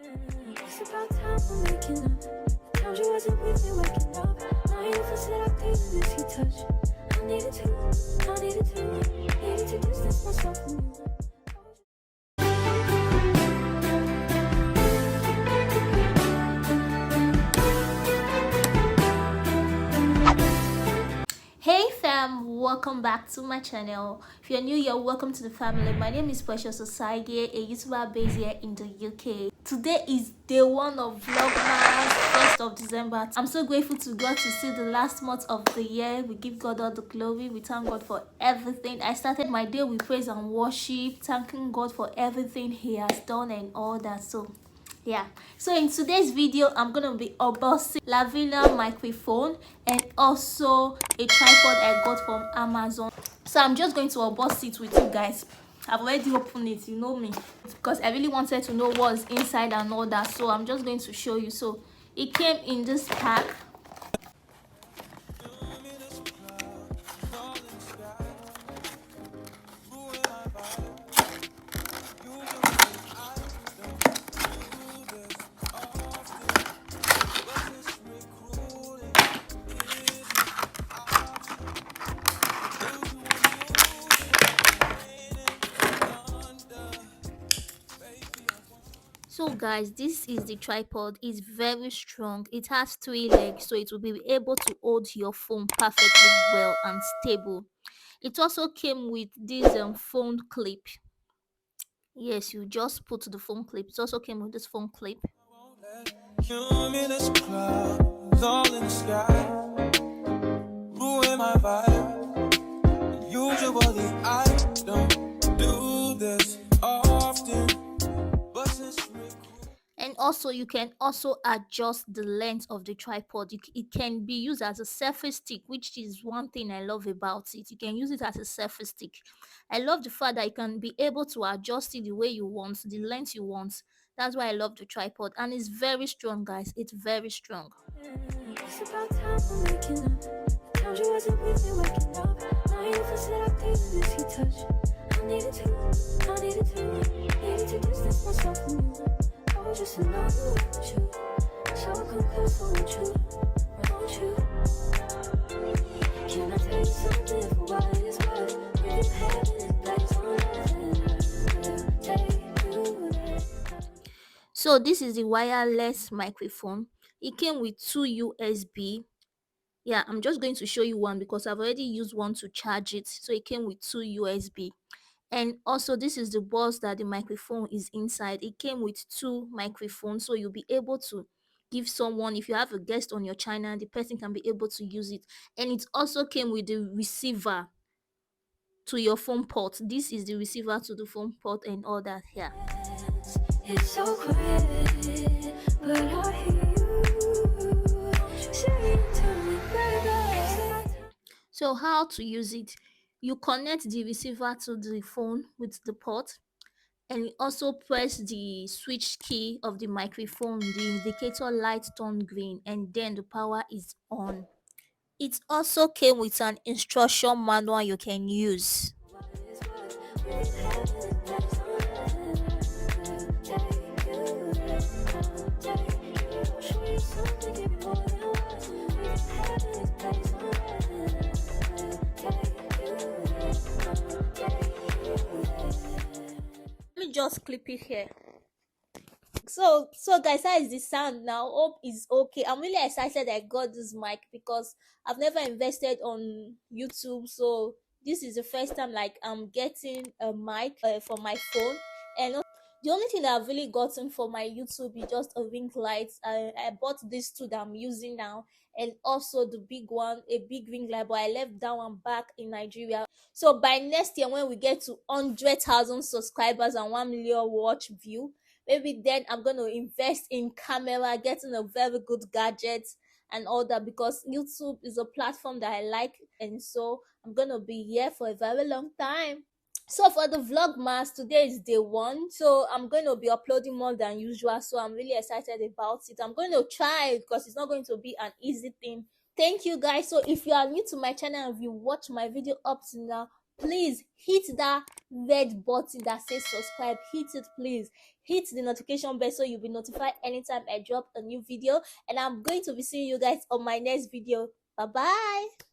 It's about time for making up. Told you wasn't with me waking up. Now you never said I didn't miss your touch. I needed to distance myself from you. Hey fam, welcome back to my channel. If you're new here, welcome to the family. My name is Precious Osagie, a YouTuber based here in the UK. Today is day one of Vlogmas, 1st of December. I'm so grateful to God to see the last month of the year. We give God all the glory. We thank God for everything. I started my day with praise and worship, thanking God for everything He has done and all that. Yeah, so in today's video I'm gonna be unboxing lavalier microphone and also a tripod I got from Amazon. So I'm just going to unbox it with you guys. I've already opened it, you know me, because I really wanted to know what's inside and all that. So I'm just going to show you. So it came in this pack. So guys, this is the tripod. It's very strong. It has 3 legs, so it will be able to hold your phone perfectly well and stable. It also came with this phone clip. Yes, you just put the phone clip. It also came with this phone clip. Cumulus clouds all in the sky, ruin my vibe. Usually I don't do this often, but since And also you can also adjust the length of the tripod. It can be used as a selfie stick, which is one thing I love about it. You can use it as a selfie stick. I love the fact that you can be able to adjust it the way you want, the length you want. That's why I love the tripod, and it's very strong, guys. It's very strong. it's about time for making up. Told you wasn't with me waking up. Now you never said I didn't miss your touch. I needed to distance myself from you. I was just in love with you, so I confess, won't you? Won't you? Can I tell you something for what it's worth? You can have this place on earth. Take you there. So this is the wireless microphone. It came with 2 USB. Yeah, I'm just going to show you one because I've already used one to charge it. So it came with 2 USB. And also this is the box that the microphone is inside. It came with 2 microphones, so you'll be able to give someone, if you have a guest on your channel, the person can be able to use it. And it also came with the receiver to your phone port. This is the receiver to the phone port and all that here. It's so quiet, but I hear you saying to me, baby. So how to use it? You connect the receiver to the phone with the port, and you also press the switch key of the microphone. The indicator light turn green, and then the power is on. It also came with an instruction manual you can use. Let me just clip it here. So guys, how is the sound now? Hope is okay. I'm really excited I got this mic because I've never invested on YouTube, so this is the first time like I'm getting a mic for my phone. And the only thing that I've really gotten for my YouTube is just a ring light. I bought these 2 that I'm using now, and also the big one, a big ring light, but I left that one back in Nigeria. So by next year, when we get to 100,000 subscribers and 1 million watch view, maybe then I'm going to invest in camera, getting a very good gadget and all that, because YouTube is a platform that I like, and so I'm going to be here for a very long time. So for the vlogmas, today is day 1, so I'm going to be uploading more than usual, so I'm really excited about it. I'm going to try it because it's not going to be an easy thing. Thank you guys. So if you are new to my channel and if you watch my video up to now, please hit that red button that says subscribe. Hit it, please. Hit the notification bell so you'll be notified anytime I drop a new video. And I'm going to be seeing you guys on my next video. Bye bye.